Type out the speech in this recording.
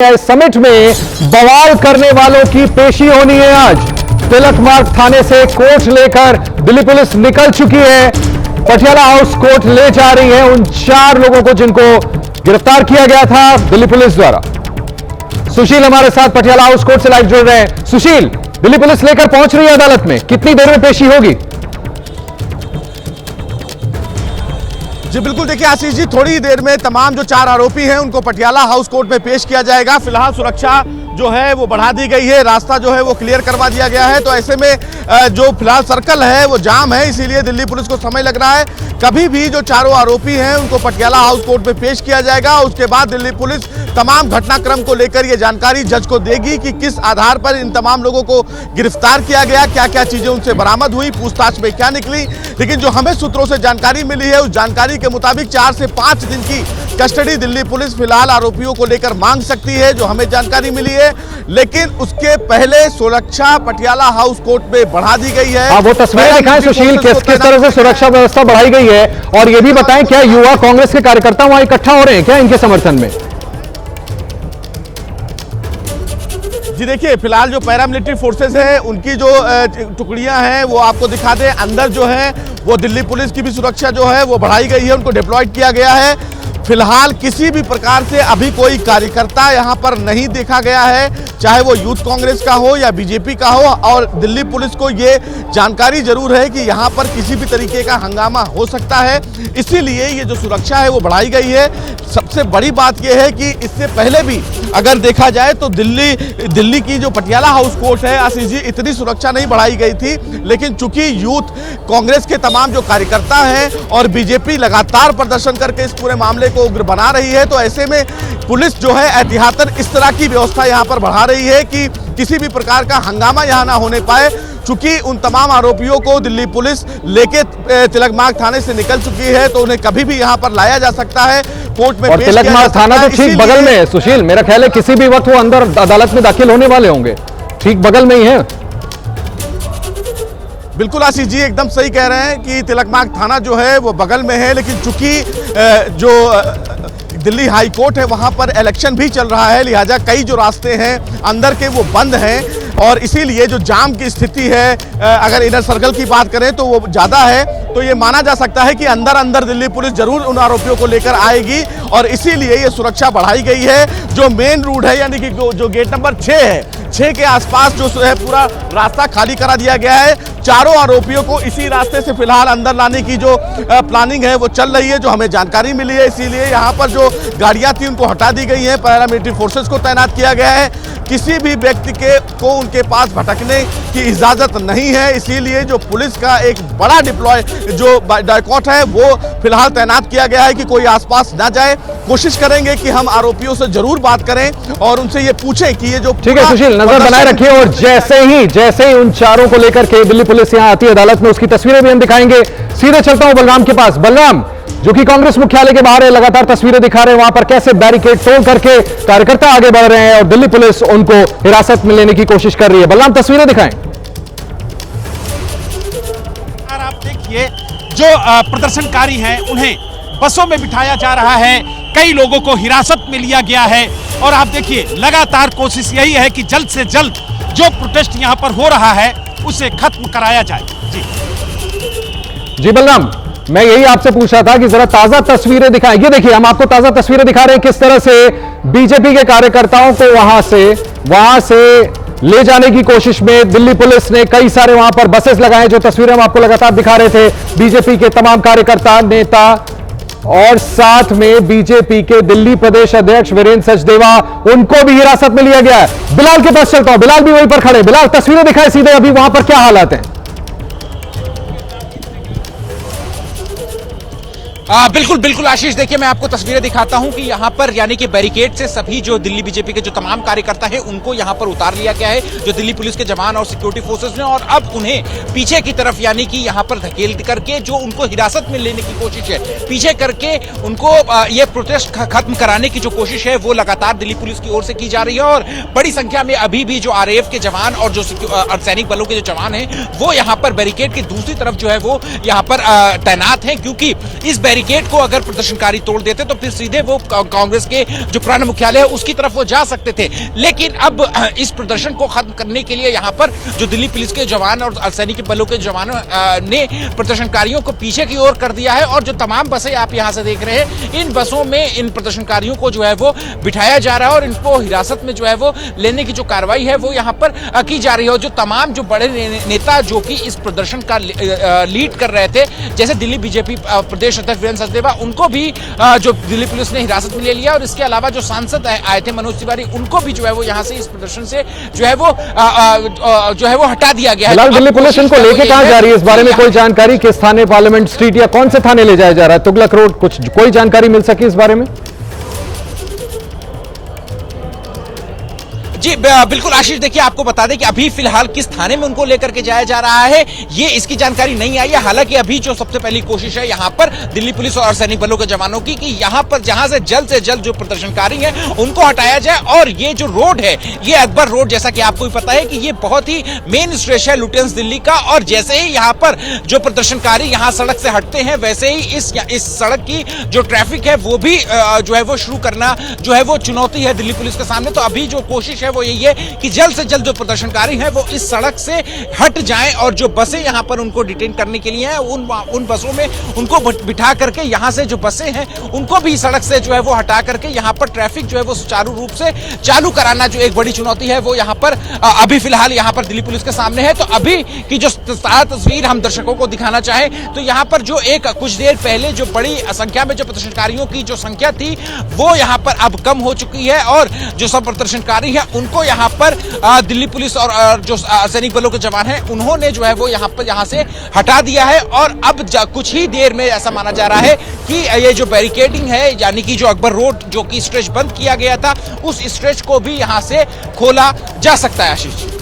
Summit में बवाल करने वालों की पेशी होनी है। आज तिलक मार्ग थाने से कोर्ट लेकर दिल्ली पुलिस निकल चुकी है। पटियाला हाउस कोर्ट ले जा रही है उन 4 लोगों को जिनको गिरफ्तार किया गया था दिल्ली पुलिस द्वारा। सुशील हमारे साथ पटियाला हाउस कोर्ट से लाइव जुड़ रहे हैं। सुशील, दिल्ली पुलिस लेकर पहुंच रही है अदालत में, कितनी देर में पेशी होगी? जी बिल्कुल, देखिए आशीष जी, थोड़ी ही देर में तमाम जो 4 आरोपी हैं उनको पटियाला हाउस कोर्ट में पेश किया जाएगा। फिलहाल सुरक्षा जो है वो बढ़ा दी गई है, रास्ता जो है वो क्लियर करवा दिया गया है। तो ऐसे में जो फिलहाल सर्कल है वो जाम है, इसीलिए दिल्ली पुलिस को समय लग रहा है। कभी भी जो 4 आरोपी हैं उनको पटियाला हाउस कोर्ट में पेश किया जाएगा। उसके बाद दिल्ली पुलिस तमाम घटनाक्रम को लेकर ये जानकारी जज को देगी कि किस आधार पर इन तमाम लोगों को गिरफ्तार किया गया, क्या क्या चीजें उनसे बरामद हुई, पूछताछ में क्या निकली। लेकिन जो हमें सूत्रों से जानकारी मिली है, उस जानकारी के मुताबिक 4 से 5 दिन की कस्टडी दिल्ली पुलिस फिलहाल आरोपियों को लेकर मांग सकती है, जो हमें जानकारी मिली है। लेकिन उसके पहले सुरक्षा पटियाला हाउस कोर्ट में बढ़ा दी गई है। वो तस्वीरें दिखाएं सुशील, किस तरह से सुरक्षा व्यवस्था बढ़ाई गई है, और ये भी बताएं क्या युवा कांग्रेस के कार्यकर्ता वहां इकट्ठा हो रहे हैं क्या इनके समर्थन में? जी देखिए, फिलहाल जो पैरामिलिट्री फोर्सेस है उनकी जो टुकड़ियां हैं वो आपको दिखा दें। अंदर जो है वो दिल्ली पुलिस की भी सुरक्षा जो है वो बढ़ाई गई है, उनको डिप्लॉयड किया गया है। फिलहाल किसी भी प्रकार से अभी कोई कार्यकर्ता यहां पर नहीं देखा गया है, चाहे वो यूथ कांग्रेस का हो या बीजेपी का हो। और दिल्ली पुलिस को ये जानकारी जरूर है कि यहां पर किसी भी तरीके का हंगामा हो सकता है, इसीलिए ये जो सुरक्षा है वो बढ़ाई गई है। सबसे बड़ी बात यह है कि इससे पहले भी अगर देखा जाए तो दिल्ली की जो पटियाला हाउस कोर्ट है आशीष जी, इतनी सुरक्षा नहीं बढ़ाई गई थी। लेकिन चूंकि यूथ कांग्रेस के तमाम जो कार्यकर्ता हैं और बीजेपी लगातार प्रदर्शन करके इस पूरे मामले को उग्र बना रही है, तो ऐसे में पुलिस जो है एहतियातन इस तरह की व्यवस्था यहां पर बढ़ा रही है कि किसी भी प्रकार का हंगामा यहां ना होने पाए। चूंकि उन तमाम आरोपियों को दिल्ली पुलिस लेके तिलक मार्ग थाने से निकल चुकी है, तो उन्हें कभी भी यहां पर लाया जा सकता है, कोर्ट में और तिलक मार्ग थाना तो ठीक बगल में है सुशील, मेरा ख्याल है किसी भी वक्त वो अंदर अदालत में दाखिल होने वाले होंगे, ठीक बगल में ही है। बिल्कुल आशीष जी, एकदम सही कह रहे हैं कि तिलक मार्ग थाना जो है वो बगल में है। लेकिन चूंकि जो दिल्ली हाई कोर्ट है वहां पर इलेक्शन भी चल रहा है, लिहाजा कई जो रास्ते हैं अंदर के वो बंद हैं, और इसीलिए जो जाम की स्थिति है, अगर इनर सर्कल की बात करें तो वो ज़्यादा है। तो ये माना जा सकता है कि अंदर दिल्ली पुलिस जरूर उन आरोपियों को लेकर आएगी, और इसीलिए ये सुरक्षा बढ़ाई गई है। जो मेन रूट है यानी कि जो गेट नंबर 6 है, 6 के आसपास जो है पूरा रास्ता खाली करा दिया गया है। 4 आरोपियों को इसी रास्ते से फिलहाल अंदर लाने की जो प्लानिंग है वो चल रही है, जो हमें जानकारी मिली है। इसीलिए यहाँ पर जो गाड़ियाँ थी उनको हटा दी गई हैं, पैरामिलिट्री फोर्सेस को तैनात किया गया है। किसी भी व्यक्ति को उनके पास भटकने की इजाजत नहीं है, इसीलिए जो पुलिस का एक बड़ा डिप्लॉय जो डायकॉट है वो फिलहाल तैनात किया गया है कि कोई आसपास ना जाए। कोशिश करेंगे कि हम आरोपियों से जरूर बात करें और उनसे ये पूछें कि ये जो ठीक है सुशील, नजर बनाए रखिए। और जैसे ही उन 4 को लेकर के दिल्ली पुलिस यहां आती है अदालत में, उसकी तस्वीरें भी हम दिखाएंगे। सीधे चलता हूं बलराम के पास। बलराम, जो कि कांग्रेस मुख्यालय के बाहर है, लगातार तस्वीरें दिखा रहे हैं वहां पर कैसे बैरिकेड तोड़ करके कार्यकर्ता आगे बढ़ रहे हैं और दिल्ली पुलिस उनको हिरासत में लेने की कोशिश कर रही है। बलराम, तस्वीरें दिखाएं। आप देखिए, जो प्रदर्शनकारी हैं उन्हें बसों में बिठाया जा रहा है, कई लोगों को हिरासत में लिया गया है, और आप देखिए लगातार कोशिश यही है कि जल्द से जल्द जो प्रोटेस्ट यहां पर हो रहा है उसे खत्म कराया जाए। जी बलराम, मैं यही आपसे पूछ रहा था कि जरा ताजा तस्वीरें दिखाएं। ये देखिए, हम आपको ताजा तस्वीरें दिखा रहे हैं किस तरह से बीजेपी के कार्यकर्ताओं को वहां से ले जाने की कोशिश में दिल्ली पुलिस ने कई सारे वहां पर बसेस लगाए, जो तस्वीरें हम आपको लगातार दिखा रहे थे। बीजेपी के तमाम कार्यकर्ता, नेता और साथ में बीजेपी के दिल्ली प्रदेश अध्यक्ष वीरेंद्र सचदेवा, उनको भी हिरासत में लिया गया है। बिलाल के पास चलता हूं, बिलाल भी वहीं पर खड़े। बिलाल, तस्वीरें दिखाएं सीधे, अभी वहां पर क्या हालात हैं? बिल्कुल आशीष, देखिए मैं आपको तस्वीरें दिखाता हूं कि यहां पर यानी कि बैरिकेड से सभी जो दिल्ली बीजेपी के जो तमाम कार्यकर्ता हैं उनको यहां पर उतार लिया गया है, जो दिल्ली पुलिस के जवान और सिक्योरिटी फोर्सेस ने, और अब उन्हें पीछे की तरफ यानी कि यहां पर धकेल करके जो उनको हिरासत में लेने की कोशिश है, पीछे करके उनको ये प्रोटेस्ट खत्म कराने की जो कोशिश है वो लगातार दिल्ली पुलिस की ओर से की जा रही है। और बड़ी संख्या में अभी भी जो RAF के जवान और जो अर्धसैनिक बलों के जो जवान हैं वो यहाँ पर बैरिकेड की दूसरी तरफ जो है वो यहाँ पर तैनात हैं, क्योंकि इस बैरिकेड को अगर प्रदर्शनकारी तोड़ देते तो फिर सीधे वो कांग्रेस के जो पुराना मुख्यालय है उसकी तरफ वो जा सकते थे। लेकिन अब इस प्रदर्शन को खत्म करने के लिए यहाँ पर जो दिल्ली पुलिस के जवान और अर्धसैनिक बलों के जवानों ने प्रदर्शनकारियों को पीछे की ओर कर दिया है और जो तमाम बसें आप यहाँ से देख रहे हैं, इन बसों में इन प्रदर्शनकारियों को जो है वो बिठाया जा रहा है और इनको हिरासत में जो है वो लेने की जो कार्रवाई है वो यहाँ पर की जा रही है। और जो तमाम जो बड़े नेता जो कि इस प्रदर्शन का लीड कर रहे थे, जैसे दिल्ली बीजेपी प्रदेश अध्यक्ष वीरेंद्र सचदेवा, उनको भी जो दिल्ली पुलिस ने हिरासत में ले लिया और इसके अलावा जो सांसद आए थे मनोज तिवारी, उनको भी जो है वो यहाँ से इस प्रदर्शन से जो है वो हटा दिया गया है। फिलहाल दिल्ली पुलिस इनको लेके कहां जा रही है, इस बारे में कोई जानकारी? किस थाने, पार्लियामेंट स्ट्रीट या कौन से थाने ले जाया जा रहा है? तुगलक रोड, कुछ कोई जानकारी मिल सकी इस बारे में? जी बिल्कुल आशीष, देखिए आपको बता दें कि अभी फिलहाल किस थाने में उनको लेकर के जाया जा रहा है ये इसकी जानकारी नहीं आई है। हालांकि अभी जो सबसे पहली कोशिश है यहाँ पर दिल्ली पुलिस और सैनिक बलों के जवानों की कि यहाँ पर जहां से जल्द जो प्रदर्शनकारी हैं उनको हटाया जाए। और ये जो रोड है, ये अकबर रोड, जैसा कि आपको भी पता है कि ये बहुत ही मेन स्ट्रेच है लुटियंस दिल्ली का, और जैसे ही यहाँ पर जो प्रदर्शनकारी यहाँ सड़क से हटते हैं वैसे ही इस सड़क की जो ट्रैफिक है वो भी जो है वो शुरू करना जो है वो चुनौती है दिल्ली पुलिस के सामने। तो अभी जो कोशिश है वो यही है कि जल्द से जल्द जो प्रदर्शनकारी हैं वो इस सड़क से हट जाएं और जो बसें यहां पर उनको डिटेन करने के लिए हैं उन बसों में उनको बिठा करके यहां से जो बसें हैं उनको भी सड़क से जो है वो हटा करके यहां पर ट्रैफिक जो है वो सुचारू रूप से चालू कराना जो एक बड़ी चुनौती है वो यहां पर अभी फिलहाल यहां पर दिल्ली पुलिस के सामने है। तो अभी की जो तस्वीर हम दर्शकों को दिखाना चाहें तो यहां पर जो एक कुछ देर पहले जो बड़ी संख्या में जो प्रदर्शनकारियों की जो संख्या थी वो यहां पर अब कम हो चुकी है और जो सब प्रदर्शनकारी हैं उनको यहाँ पर दिल्ली पुलिस और जो सैनिक बलों के जवान हैं उन्होंने जो है वो यहाँ से हटा दिया है। और अब कुछ ही देर में ऐसा माना जा रहा है कि ये जो बैरिकेडिंग है, यानी कि जो अकबर रोड जो कि स्ट्रेच बंद किया गया था, उस स्ट्रेच को भी यहाँ से खोला जा सकता है। आशीष।